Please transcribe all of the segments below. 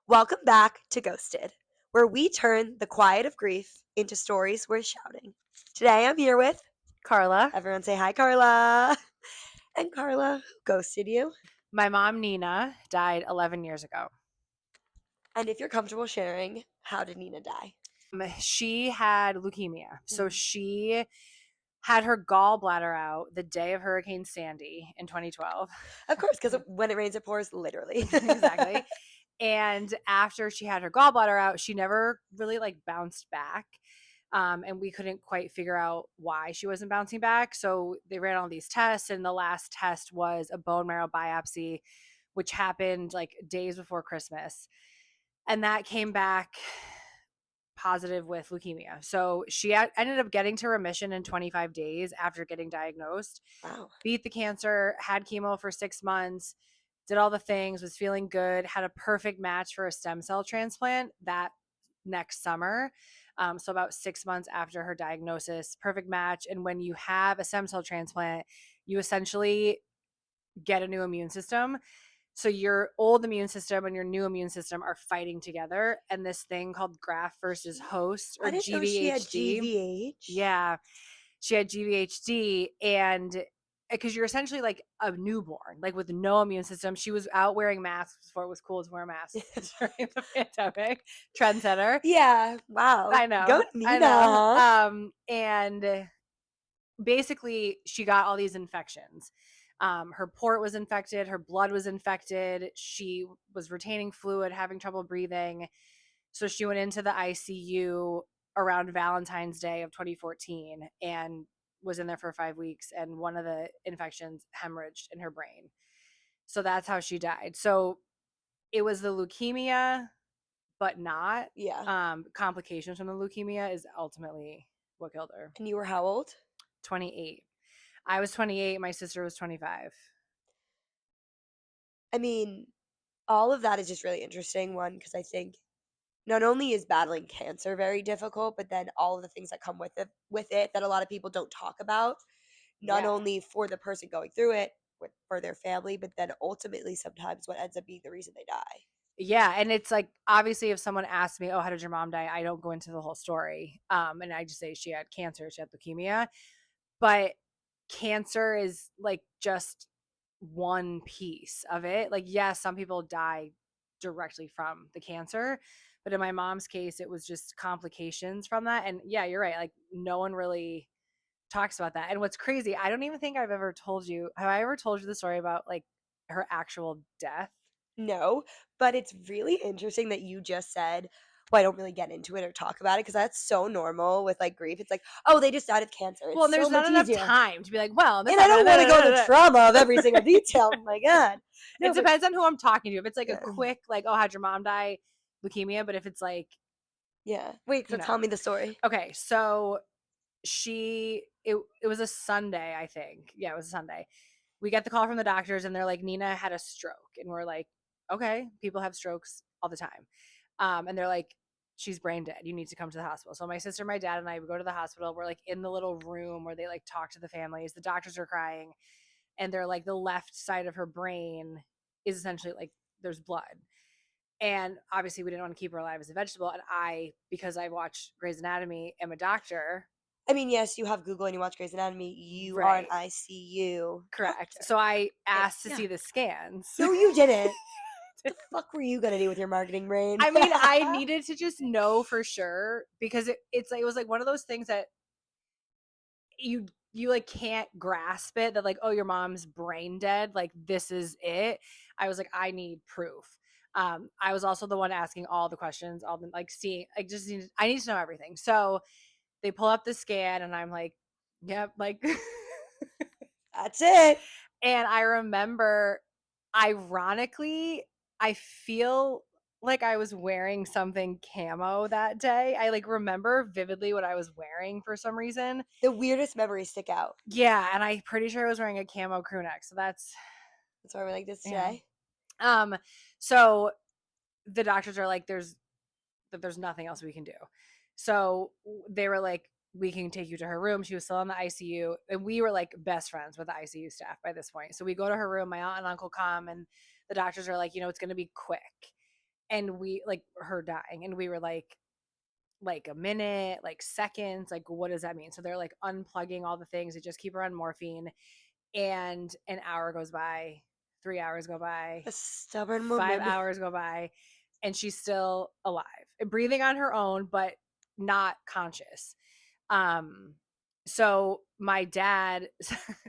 Welcome back to Ghosted, where we turn the quiet of grief into stories worth shouting. Today I'm here with Carla. everyone say hi, Carla. And Carla, who ghosted you? My mom, Nina, died 11 years ago. And if you're comfortable sharing, how did Nina die? She had leukemia. So Mm. she had her gallbladder out the day of Hurricane Sandy in 2012. Of course, because when it rains, it pours, literally. Exactly. And after she had her gallbladder out, she never really bounced back. And we couldn't quite figure out why she wasn't bouncing back. So they ran all these tests, and the last test was a bone marrow biopsy, which happened like days before Christmas. And that came back positive with leukemia. So she ended up getting to remission in 25 days after getting diagnosed, Wow. beat the cancer, had chemo for 6 months, did all the things, was feeling good, had a perfect match for a stem cell transplant that next summer. So about 6 months after her diagnosis, perfect match. And when you have a stem cell transplant, you essentially get a new immune system. So your old immune system and your new immune system are fighting together. And this thing called graft versus host, I or didn't know she had GVHD. GVH. Yeah, she had GVHD. And because you're essentially like a newborn, like with no immune system. She was out wearing masks before it was cool to wear masks during the pandemic. Trendsetter. Yeah, wow. I Go know. I Nina, know. huh? And basically she got all these infections. Her port was infected, her blood was infected, she was retaining fluid, having trouble breathing. So she went into the ICU around Valentine's Day of 2014 and was in there for 5 weeks. And one of the infections hemorrhaged in her brain. So that's how she died. So it was the leukemia, but not. Yeah. Complications from the leukemia is ultimately what killed her. And you were how old? 28. I was 28. My sister was 25. I mean, all of that is just really interesting. One, because I think not only is battling cancer very difficult, but then all of the things that come with it that a lot of people don't talk about, not Yeah. only for the person going through it, for their family, but then ultimately sometimes what ends up being the reason they die. Yeah. And it's like, obviously, if someone asks me, oh, how did your mom die? I don't go into the whole story. And I just say she had cancer, she had leukemia. But cancer is like just one piece of it. Like, yes, some people die directly from the cancer. But in my mom's case, it was just complications from that. And yeah, you're right. Like, no one really talks about that. And what's crazy, I don't even think I've ever told you. Have I ever told you the story about like her actual death? No, but it's really interesting that you just said, well, I don't really get into it or talk about it because that's so normal with like grief. It's like, oh, they just died of cancer. Well, It's and so there's not much enough easier. time to be like, well, this And I don't happened. want to go into trauma of every single detail. Oh my God. It No, but depends on who I'm talking to. If it's like a yeah. quick, like, oh, how'd your mom die? Leukemia. But if it's like, Yeah. Wait, you so know, tell me the story. okay, so it was a Sunday, I think. Yeah, it was a Sunday. We get the call from the doctors and they're like, Nina had a stroke. And we're like, okay, people have strokes all the time. And they're like, she's brain dead. You need to come to the hospital. So my sister, my dad, and I would go to the hospital. We're like in the little room where they like talk to the families. The doctors are crying. And they're like, the left side of her brain is essentially like there's blood. And obviously we didn't want to keep her alive as a vegetable. And I, because I watch Grey's Anatomy, am a doctor. I mean, yes, you have Google and you watch Grey's Anatomy. You are an Right. ICU Correct. doctor. So I asked to Yeah. see the scans. No, you didn't. The fuck were you gonna do with your marketing brain? I mean, I needed to just know for sure because it's like, it was like one of those things that you like can't grasp it, that like, oh, your mom's brain dead, like this is it. I was like, I need proof. I was also the one asking all the questions, all the like seeing, like I need to know everything. So they pull up the scan and I'm like, yep, like That's it. and I remember, ironically, I feel like I was wearing something camo that day. I like remember vividly what I was wearing for some reason. The weirdest memories stick out. Yeah, and I'm pretty sure I was wearing a camo crew neck. So that's, That's why we're like this yeah. today. Um so the doctors are like, there's nothing else we can do. So they were like, we can take you to her room. She was still in the ICU. And we were like best friends with the ICU staff by this point. So we go to her room, my aunt and uncle come, and the doctors are like, it's going to be quick. and we like her dying, and we were like a minute, like seconds, like what does that mean? So they're like unplugging all the things. They just keep her on morphine, and an hour goes by, 3 hours go by, A stubborn 5 woman. hours go by, and she's still alive, breathing on her own, but not conscious. Um, so my dad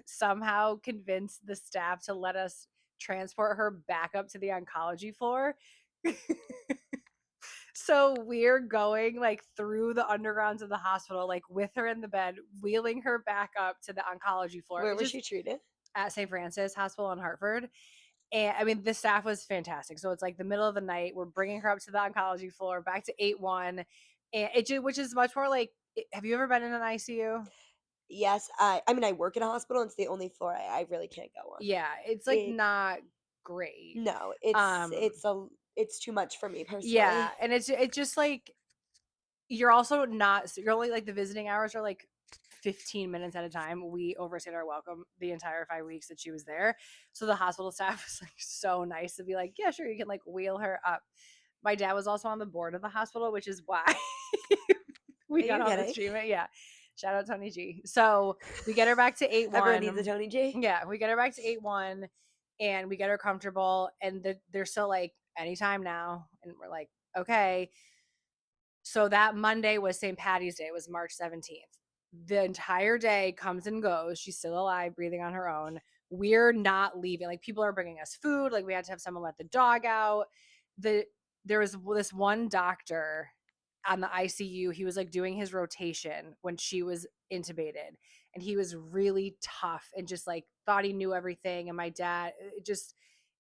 somehow convinced the staff to let us transport her back up to the oncology floor. So we're going like through the undergrounds of the hospital, like with her in the bed, wheeling her back up to the oncology floor. Where It was just she treated? at St. Francis Hospital in Hartford. And I mean, the staff was fantastic. So it's like the middle of the night. We're bringing her up to the oncology floor, back to 8-1. And it just, which is much more like, have you ever been in an ICU? Yes, I mean, I work in a hospital, and it's the only floor I really can't go on. Yeah, it's like It not great. No, Um, it's too much for me yeah, personally. and it's just like you're also not, you're only like the visiting hours are like 15 minutes at a time. We overstayed our welcome the entire 5 weeks that she was there. So the hospital staff was like so nice to be like, yeah, sure, you can like wheel her up. My dad was also on the board of the hospital, which is why we got You're all this kidding. treatment. Yeah. Shout out Tony G. So we get her back to eight Everyone needs a one. Tony G. Yeah, we get her back to 8-1, and we get her comfortable, and they're still like anytime now, and we're like, okay. So that Monday was St. Patty's Day, it was March 17th. The entire day comes and goes. She's still alive, breathing on her own. We're not leaving. Like people are bringing us food. Like we had to have someone let the dog out. There was this one doctor on the ICU. He was like doing his rotation when she was intubated, and he was really tough and just like thought he knew everything. And my dad, it just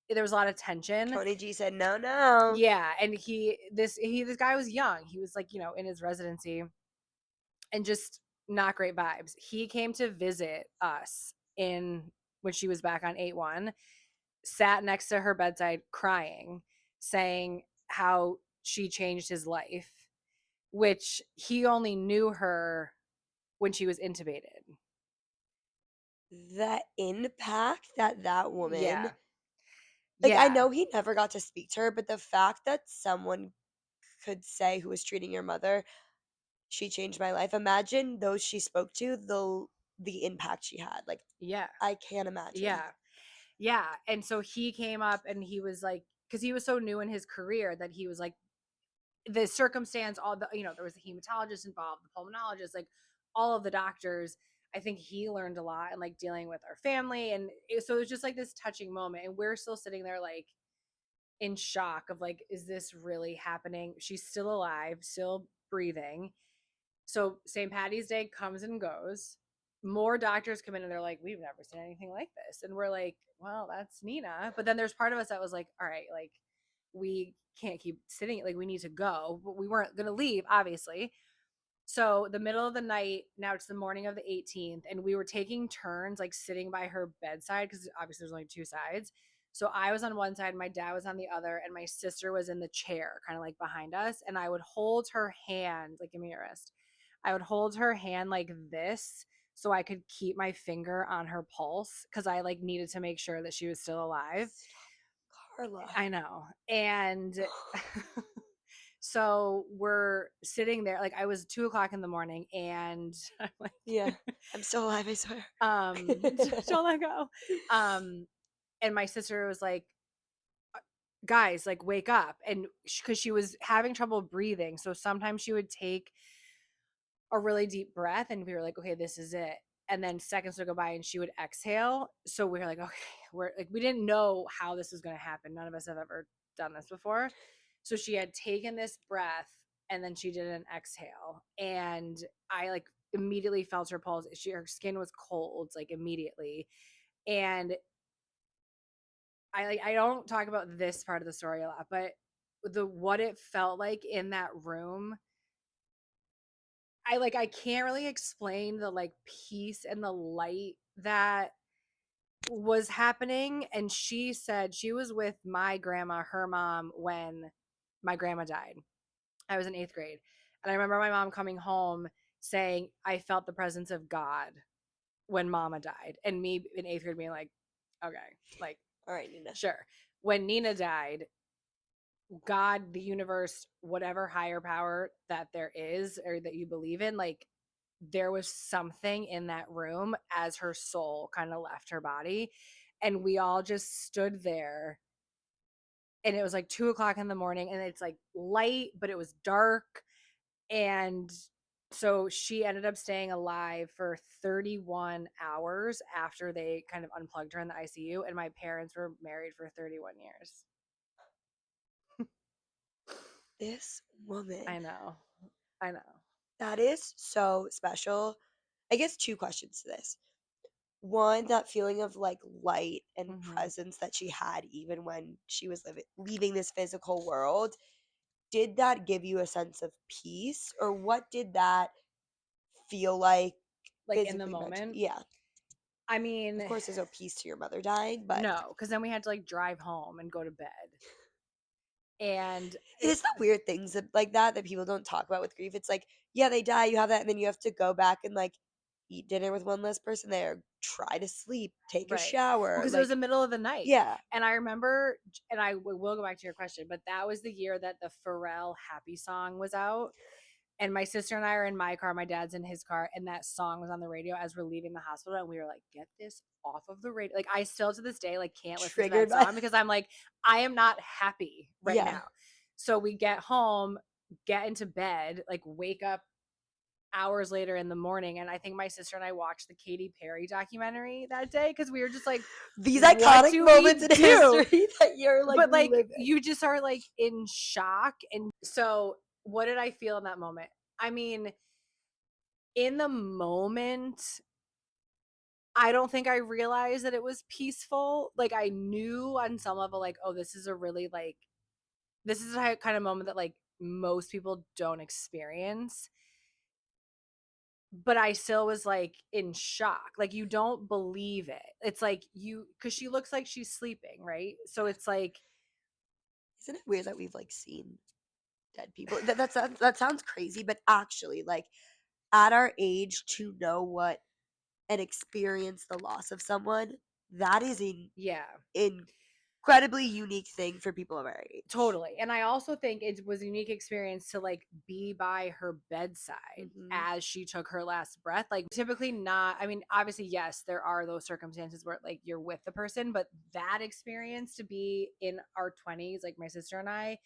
there was a lot of tension. Tony G said, "No, no." Yeah, and this guy was young. He was like, in his residency, and just not great vibes. He came to visit us in when she was back on 8-1, sat next to her bedside crying, saying how she changed his life, which he only knew her when she was intubated. The impact that that woman, Yeah. like, I Yeah. know he never got to speak to her, but the fact that someone could say, who was treating your mother, "She changed my life." Imagine those she spoke to, the impact she had. Like, Yeah. I can't imagine. Yeah. Yeah. And so he came up and he was like, because he was so new in his career that he was like, the circumstance, all the, there was a hematologist involved, the pulmonologist, like all of the doctors. I think he learned a lot and like dealing with our family. And so it was just like this touching moment. And we're still sitting there like in shock of like, is this really happening? She's still alive, still breathing. So St. Patty's Day comes and goes. More doctors come in and they're like, we've never seen anything like this. And we're like, well, that's Nina. But then there's part of us that was like, all right, like we can't keep sitting, like we need to go. But we weren't gonna leave, obviously. So the middle of the night, now it's the morning of the 18th, and we were taking turns like sitting by her bedside because obviously there's only two sides. So I was on one side, my dad was on the other, and my sister was in the chair, kind of like behind us. And I would hold her hand, like, give me your wrist. I would hold her hand like this so I could keep my finger on her pulse because I like needed to make sure that she was still alive. Stop, Carla. I know. And so we're sitting there, like I was 2 o'clock in the morning, and I'm Yeah, like, I'm still alive, I swear. don't let go. And my sister was like, guys, like wake up. And because she was having trouble breathing. So sometimes she would take a really deep breath and we were like, okay, this is it. And then seconds would go by and she would exhale. So we were like, okay, we're like, we didn't know how this was going to happen. None of us have ever done this before. So she had taken this breath and then she did an exhale. And I like immediately felt her pulse. Her skin was cold, like immediately. And I don't talk about this part of the story a lot, but what it felt like in that room, I can't really explain the like peace and the light that was happening. And she said she was with my grandma, her mom, when my grandma died. I was in 8th grade. And I remember my mom coming home saying, I felt the presence of God when mama died. And me in 8th grade being like, okay, like, All right, Nina. sure. When Nina died, God, the universe, whatever higher power that there is or that you believe in, like there was something in that room as her soul kind of left her body. And we all just stood there. And it was like 2 o'clock in the morning, and it's like light, but it was dark. And so she ended up staying alive for 31 hours after they kind of unplugged her in the ICU. And my parents were married for 31 years. This woman. I know. I know. That is so special. I guess two questions to this. One, that feeling of like light and Mm-hmm. presence that she had even when she was leaving this physical world. Did that give you a sense of peace, or what did that feel like Like in the physically, mentally? moment. Yeah. I Of mean, course, there's no peace to your mother dying, but no, because then we had to like drive home and go to bed. And it is the weird things like that people don't talk about with grief. It's like, yeah, they die, you have that, and then you have to go back and like eat dinner with one less person there, try to sleep, take a right. Well, shower. because it was Like, the middle of the night. yeah, And I remember, and I will go back to your question, but that was the year that the Pharrell Happy song was out. And my sister and I are in my car, my dad's in his car, and that song was on the radio as we're leaving the hospital. And we were like, get this off of the radio. Like, I still to this day, like, can't listen to that triggered by, song because I'm like, I am not happy right yeah. now. So we get home, get into bed, like, wake up hours later in the morning. And I think my sister and I watched the Katy Perry documentary that day because we were just like, These what iconic do moments we in do? history that you're like But like, reliving. you just are like in shock. And so, what did I feel in that moment? I mean, in the moment, I don't think I realized that it was peaceful. Like, I knew on some level, like, oh, this is a really like, this is a kind of moment that like most people don't experience. But I still was like in shock. Like, you don't believe it. It's like because she looks like she's sleeping, right? So it's like, Isn't it weird that we've like seen dead people? That sounds crazy, but actually, like at our age to know what and experience the loss of someone, that is an yeah. incredibly unique thing for people of our age. Totally. And I also think it was a unique experience to like be by her bedside Hmm. as she took her last breath. Like, typically not, I mean, obviously, yes, there are those circumstances where like you're with the person, but that experience to be in our 20s, like my sister and I,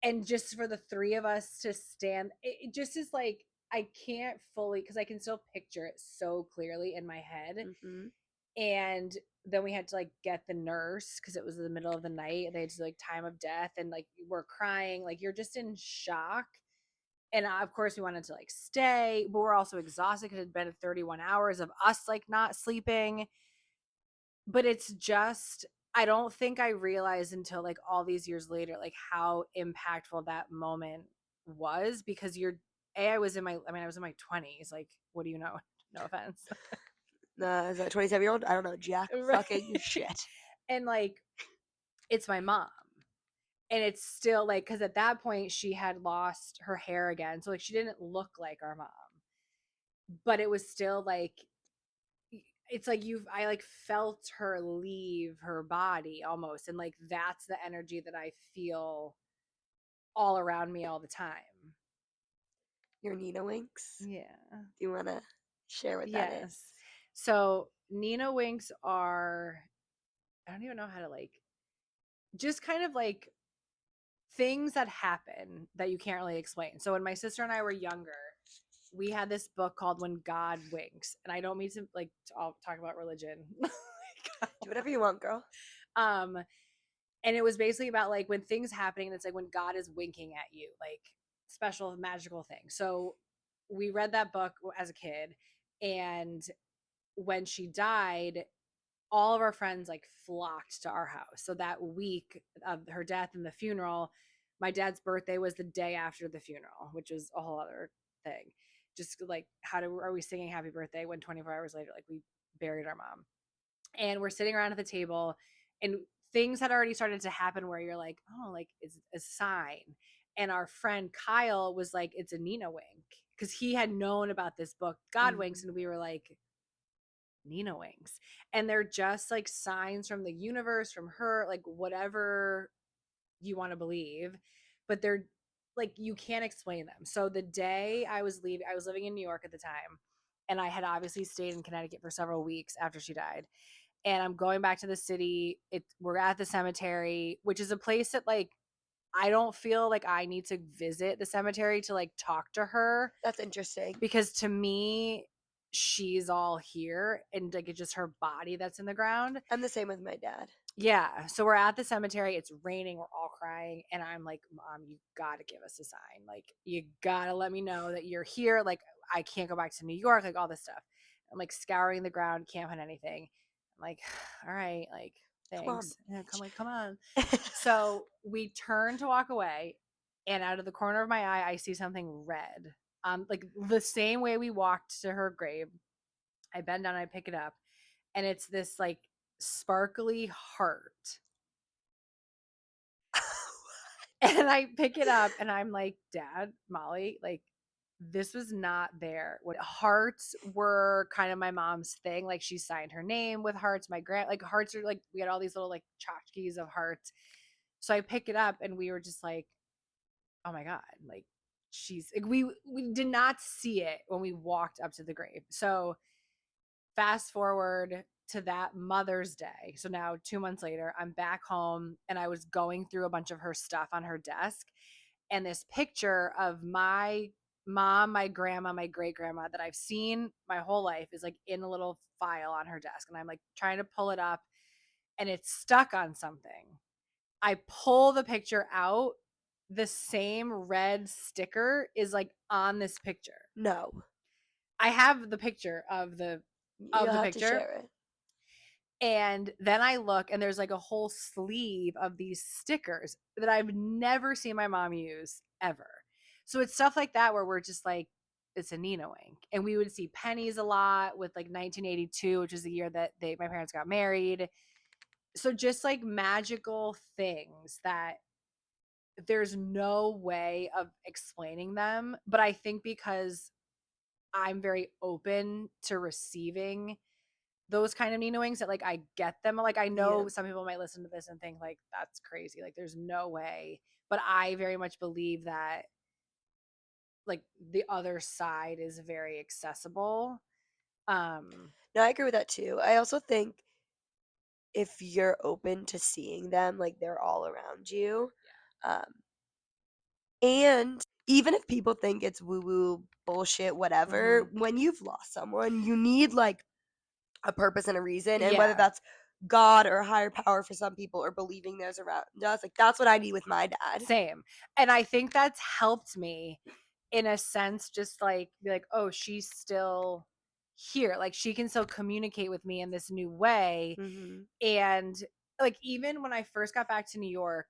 and just for the three of us to stand, it just is like, I can't fully, because I can still picture it so clearly in my head. Hmm. And then we had to like get the nurse because it was in the middle of the night. They had to like time of death, and like we're crying, like you're just in shock. And of course we wanted to like stay, but we're also exhausted because it had been 31 hours of us like not sleeping. But it's just, I don't think I realized until like all these years later like how impactful that moment was, because I was in I was in my 20s. Like, what do you know? No offense. Is that 27-year-old? I don't know. Jack Right. fucking shit. And like, it's my mom. And it's still like, because at that point she had lost her hair again, so like she didn't look like our mom, but it was still like, it's like I like felt her leave her body almost, and like that's the energy that I feel all around me all the time. Your Nina Winks. Yeah. Do you want to share what that is? Yes. So Nina winks are, I don't even know how to like, just kind of like things that happen that you can't really explain. So when my sister and I were younger, we had this book called When God Winks. And I don't mean to like I'll talk about religion. Do whatever you want, girl. um and it was basically about like when things happening, and it's like when God is winking at you, like special magical thing. So we read that book as a kid, and when she died, all of our friends like flocked to our house. So that week of her death and the funeral, my dad's birthday was the day after the funeral, which was a whole other thing. Just like, are we singing happy birthday when 24 hours later, like, we buried our mom? And we're sitting around at the table, and things had already started to happen where you're like, oh, like it's a sign. And our friend Kyle was like, it's a Nina wink, because he had known about this book, God Winks. Mhm. And we were like, Nina winks. And they're just like signs from the universe, from her, like whatever you want to believe, but they're like you can't explain them. So the day I was leaving, I was living in New York at the time, and I had obviously stayed in Connecticut for several weeks after she died. And I'm going back to the city. We're at the cemetery, which is a place that like I don't feel like I need to visit the cemetery to like talk to her, That's interesting. because to me she's all here and like it's just her body that's in the ground. I'm the same with my dad. Yeah, so we're at the cemetery, it's raining, we're all crying, and I'm like, "Mom, you gotta give us a sign. Like, you gotta let me know that you're here. Like, I can't go back to New York, like all this stuff." I'm like scouring the ground, can't find anything. I'm like, all right, like, Come on, thanks. And bitch. come on. So we turn to walk away, and out of the corner of my eye, I see something red. Like the same way we walked to her grave. I bend down, I pick it up, and it's this like sparkly heart. And I pick it up and I'm like, Dad, Molly, like, this was not there. What hearts were kind of my mom's thing. Like she signed her name with hearts. My grand like hearts are like we had all these little like tchotchkes of hearts. So I pick it up and we were just like, oh my God, like she's like we did not see it when we walked up to the grave. So fast forward to that Mother's Day. So now 2 months later, I'm back home and I was going through a bunch of her stuff on her desk. And this picture of my mom, my grandma, my great grandma that I've seen my whole life is like in a little file on her desk. And I'm like trying to pull it up and it's stuck on something. I pull the picture out. The same red sticker is like on this picture. No, I have the picture you'll of the have to picture. share it. And then I look and there's like a whole sleeve of these stickers that I've never seen my mom use ever. So it's stuff like that where we're just like, it's a Nina wink. And we would see pennies a lot with like 1982, which is the year that my parents got married. So just like magical things that there's no way of explaining them. But I think because I'm very open to receiving those kind of Nina wings that like I get them. Like I Yeah. know some people might listen to this and think like that's crazy. Like there's no way. But I very much believe that like the other side is very accessible. Um No, I agree with that too. I also think if you're open to seeing them, like they're all around you, um, and even if people think it's woo woo bullshit, mm-hmm. whatever, when you've lost someone, you need like a purpose and a reason, and whether Yeah, that's God or a higher power for some people or believing there's around us, like that's what I need with my dad. same. And I think that's helped me in a sense, just like be like, oh, she's still here. Like she can still communicate with me in this new way. Hmm. And like even when I first got back to New York,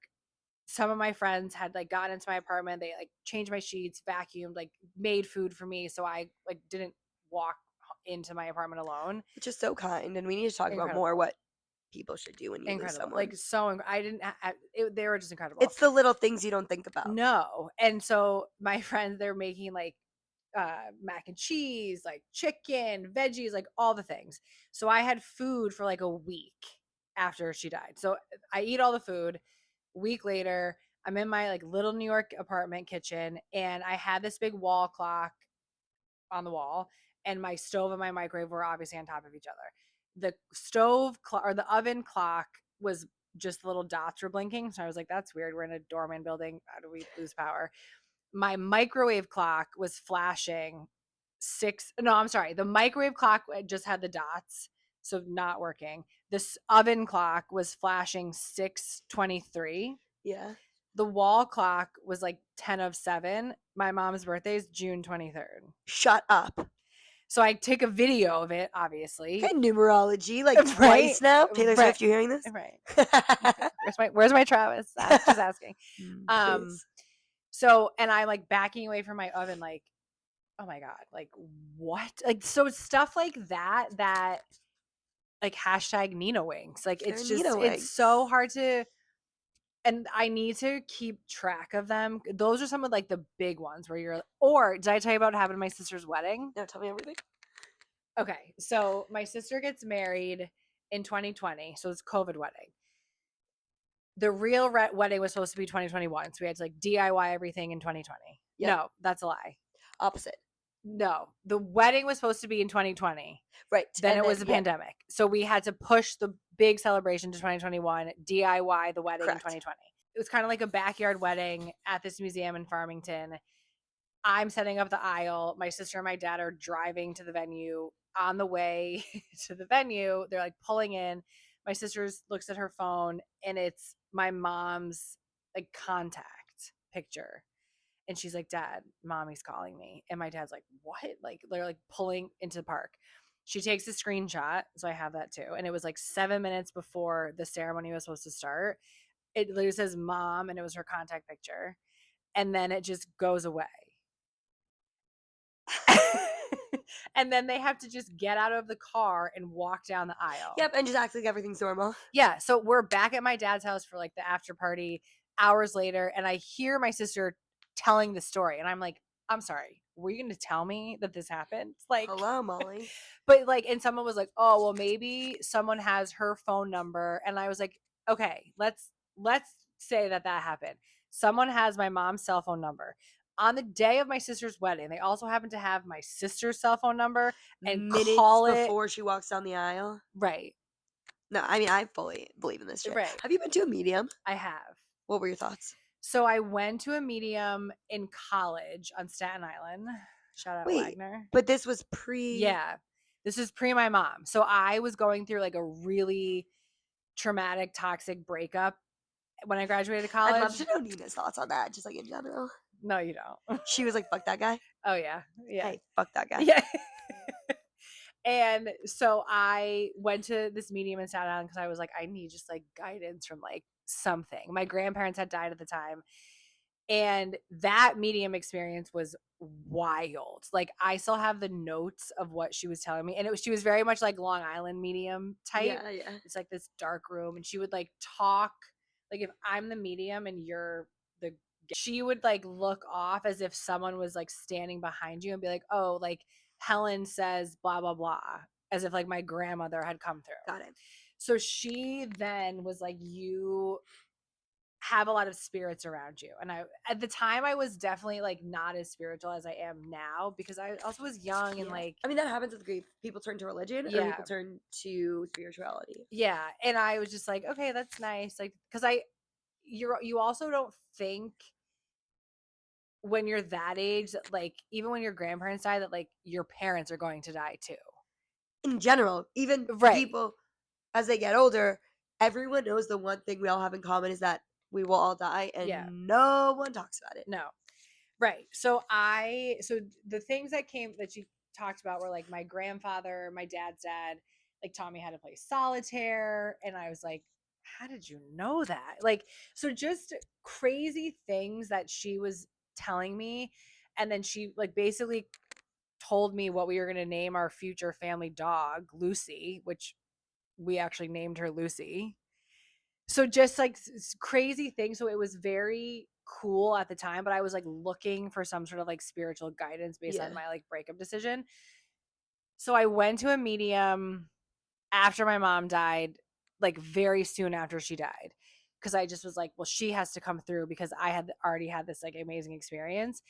some of my friends had like gotten into my apartment, they like changed my sheets, vacuumed, like made food for me so I like didn't walk into my apartment alone. Which is so kind, and we need to talk about more Incredible. what people should do when you lose Incredible. someone. Like I didn't they were just incredible. It's the little things you don't think about. No. And so my friends, they're making like mac and cheese, like chicken, veggies, like all the things. So I had food for like a week after she died. So I eat all the food. Week later, I'm in my like little New York apartment kitchen and I had this big wall clock on the wall and my stove and my microwave were obviously on top of each other. The stove clock or the oven clock was just little dots were blinking. So I was like, that's weird. We're in a doorman building. How do we lose power? My microwave clock was flashing six. No, I'm sorry. The microwave clock just had the dots, so not working. This oven clock was flashing 6:23. Yeah. The wall clock was like 10 of 7. My mom's birthday is June 23rd. Shut up. So I take a video of it, obviously. Okay, numerology, like Right. twice now. Taylor Right. Swift, you hearing this? Right. Where's my Travis? Just asking. Um Please. so and I'm like backing away from my oven like, oh my God, like what? Like so stuff like that like hashtag Nina Winks. Like They're it's just Nina it's wigs. so hard to and I need to keep track of them. Those are some of like the big ones where you're or did I tell you about what happened at my sister's wedding? No, tell me everything. Okay. So my sister gets married in 2020. So it's COVID wedding. The real wedding was supposed to be 2021, so we had to like DIY everything in 2020. Yep. No, that's a lie. Opposite. No, the wedding was supposed to be in 2020. Right. Then And it then, was a yeah, pandemic. So we had to push the big celebration to 2021, DIY the wedding in correct. 2020. It was kind of like a backyard wedding at this museum in Farmington. I'm setting up the aisle. My sister and my dad are driving to the venue. On the way to the venue, they're like pulling in. My sister looks at her phone and it's my mom's like contact picture. And she's like, Dad, mommy's calling me. And my dad's like, what? Like, they're like pulling into the park. She takes a screenshot. So I have that too. And it was like 7 minutes before the ceremony was supposed to start. It literally says mom and it was her contact picture. And then it just goes away. And then they have to just get out of the car and walk down the aisle. Yep, and just act like everything's normal. Yeah, so we're back at my dad's house for like the after party hours later, and I hear my sister telling the story, and I'm like, I'm sorry, were you going to tell me that this happened? Like, Hello, Molly. but like, and someone was like, oh, well, maybe someone has her phone number, and I was like, okay, let's say that happened. Someone has my mom's cell phone number. On the day of my sister's wedding, they also happen to have my sister's cell phone number and Minutes call it before she walks down the aisle. right. No, I mean, I fully believe in this shit. Right. Have you been to a medium? I have. What were your thoughts? So I went to a medium in college on Staten Island. Shout out Wait, Wagner. but this was pre. Yeah. This is pre my mom. So I was going through like a really traumatic, toxic breakup when I graduated I'd college. love to know Nina's thoughts on that, just like in general. No, you don't. She was like, fuck that guy. Oh, yeah. Yeah. Hey, fuck that guy. Yeah. And so I went to this medium in Staten Island because I was like, I need just like guidance from like something. My grandparents had died at the time. And that medium experience was wild. Like I still have the notes of what she was telling me. And she was very much like Long Island medium type. Yeah, yeah. It's like this dark room. And she would like talk, like if I'm the medium and you're the she would like look off as if someone was like standing behind you and be like, oh, like Helen says blah blah blah, as if like my grandmother had come through. Got it. So she then was like, you have a lot of spirits around you. And I at the time I was definitely like not as spiritual as I am now because I also was young and Yeah. like I mean, that happens with grief. People turn to religion or Yeah. people turn to spirituality. Yeah. And I was just like, okay, that's nice. Like, because you also don't think when you're that age that like even when your grandparents die that like your parents are going to die too. In general, even Right. people as they get older, everyone knows the one thing we all have in common is that we will all die and Yeah. no one talks about it. No. Right. So the things that she talked about were like my grandfather, my dad's dad, like taught me how to play solitaire. And I was like, how did you know that? Like, so just crazy things that she was telling me. And then she like basically told me what we were going to name our future family dog, Lucy, which we actually named her Lucy. So just like crazy things. So it was very cool at the time, but I was like looking for some sort of like spiritual guidance based on my like breakup decision. So I went to a medium after my mom died, like very soon after she died, because I just was like, well, she has to come through because I had already had this like amazing experience.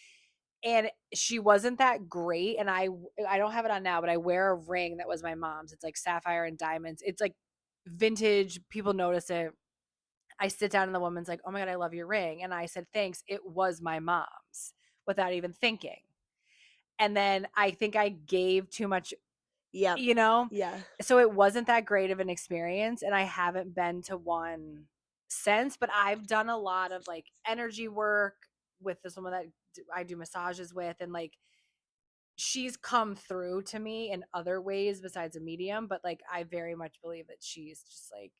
And she wasn't that great. And I don't have it on now, but I wear a ring that was my mom's. It's like sapphire and diamonds. It's like vintage. People notice it. I sit down and the woman's like, oh my God, I love your ring. And I said, thanks. It was my mom's without even thinking. And then I think I gave too much, Yeah. Yeah. So it wasn't that great of an experience. And I haven't been to one since, but I've done a lot of like energy work with this woman that I do massages with. And like, she's come through to me in other ways besides a medium, but like, I very much believe that she's just like,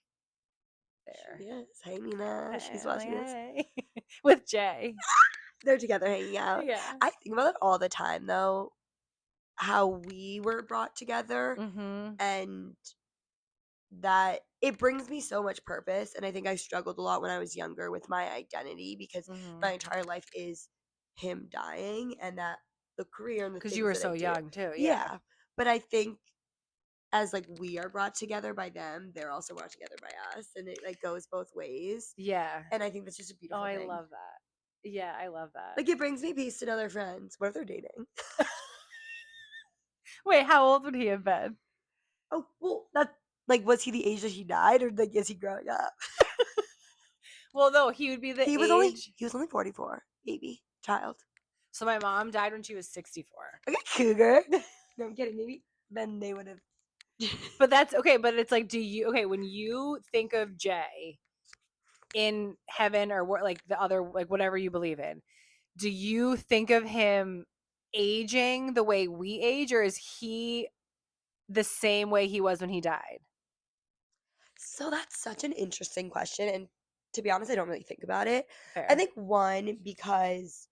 there. She is. Hey, Nina. She's watching this. With Jay. They're together hanging out. Yeah. I think about it all the time, though, how we were brought together Mm-hmm. and that it brings me so much purpose. And I think I struggled a lot when I was younger with my identity because my entire life is him dying and that the career and the Because things you were that so I do. young too. Yeah. But I think as like we are brought together by them, they're also brought together by us, and it like goes both ways. Yeah. And I think that's just a Oh, beautiful I thing. love that. Yeah, I love that. Like it brings me peace to know their friends. What if they're dating? Wait, how old would he have been? Oh well, that like was he the age that he died, or like is he growing up? Well, no, he would be the age. He was only 44, baby child. So my mom died when she was 64. Okay, cougar. No, I'm kidding. Maybe then they would have. But that's okay. But it's like, okay, when you think of Jay in heaven or like the other, like whatever you believe in, do you think of him aging the way we age, or is he the same way he was when he died? So that's such an interesting question, and to be honest, I don't really think about it. I Fair. think one because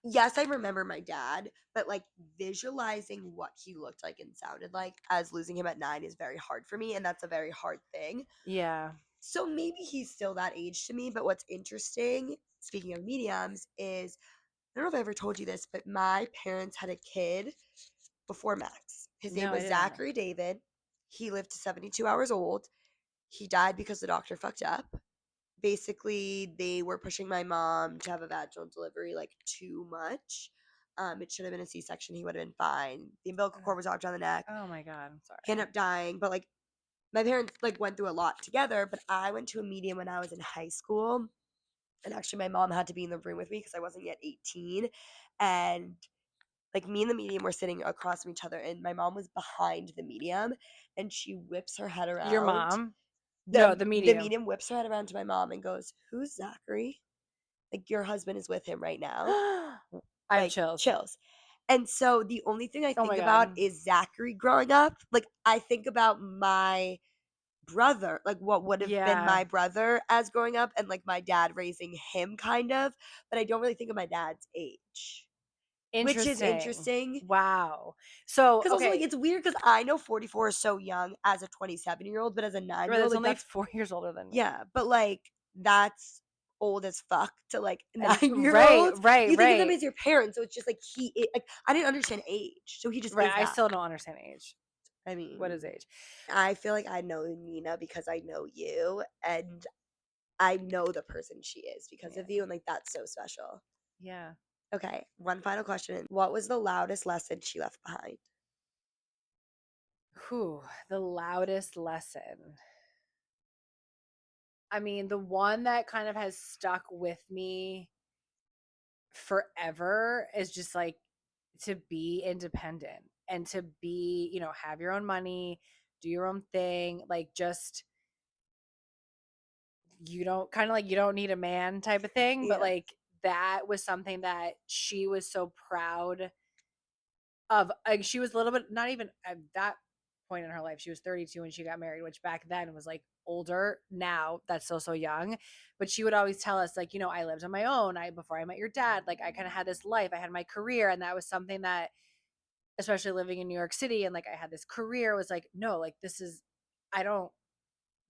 yes, I remember my dad, but like visualizing what he looked like and sounded like as losing him at 9 is very hard for me, and that's a very hard thing. Yeah. So maybe he's still that age to me, but what's interesting, speaking of mediums, is I don't know if I ever told you this, but my parents had a kid before Max. His name No, I was didn't know. Zachary David. He lived to 72 hours old. He died because the doctor fucked up. Basically, they were pushing my mom to have a vaginal delivery like too much. It should have been a C-section. He would have been fine. The umbilical cord was wrapped around the neck. Oh my God, I'm He sorry. ended up dying, but like my parents like went through a lot together. But I went to a medium when I was in high school, and actually my mom had to be in the room with me because I wasn't yet 18, and like me and the medium were sitting across from each other, and my mom was behind the medium, and she whips her head Your around. mom? No, The the the medium. medium whips her head around to my mom and goes, "Who's Zachary? Like your husband is with him right now." I have Like chills. chills. And so the only thing I Oh my think about God. is Zachary growing up. Like I think about my brother, like what would have been Yeah. my brother as growing up, and like my dad raising him kind of, but I don't really think of my dad's age, which is Interesting. interesting. Wow. So, Because also, like, okay, it's weird because I know 44 is so young as a 27-year-old, but as a right, 9-year-old, that's like, only that's, 4 years older than me. yeah, but like, that's old as fuck to like And right, 9-year-olds. right, You think of them right, as your parents, so it's just like like, I didn't understand age, so he just right. is I that. still don't understand age. I What is mean, age? I feel like I know Nina because I know you, and I know the person she is because of Yeah. you, and like, that's so special. Yeah. Okay, one final question. What was the loudest lesson she left behind? Whew, the loudest lesson. I mean, the one that kind of has stuck with me forever is just like to be independent and to be, have your own money, do your own thing, like just you don't kind of like you don't need a man type of thing, but Yeah. like that was something that she was so proud of. Like she was a little bit not even at that point in her life. She was 32 when she got married, which back then was like older. Now that's still so young. But she would always tell us, like, I lived on my own. Before I met your dad, like I kind of had this life. I had my career. And that was something that, especially living in New York City and like I had this career, was like, no, like this is I don't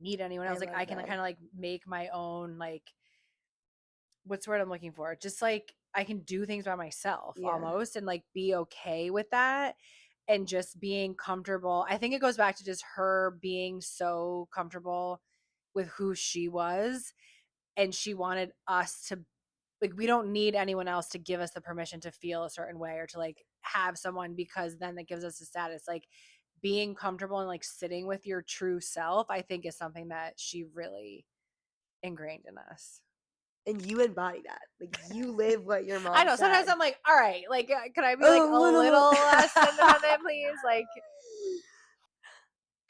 need anyone I else. Like love I can that. kind of like make my own like what's the word I'm looking for? Just like I can do things by myself Yeah. almost and like be okay with that and just being comfortable. I think it goes back to just her being so comfortable with who she was, and she wanted us to like we don't need anyone else to give us the permission to feel a certain way or to like have someone because then that gives us a status. Like being comfortable and like sitting with your true self, I think is something that she really ingrained in us. And you embody that. Like you live what your I mom know. Sometimes said. I'm like, all right, like, can I be like A a little. little less independent, please? Like,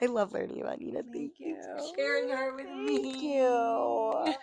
I love learning about Nina. thank Thank you for you. sharing her with Thank me. you.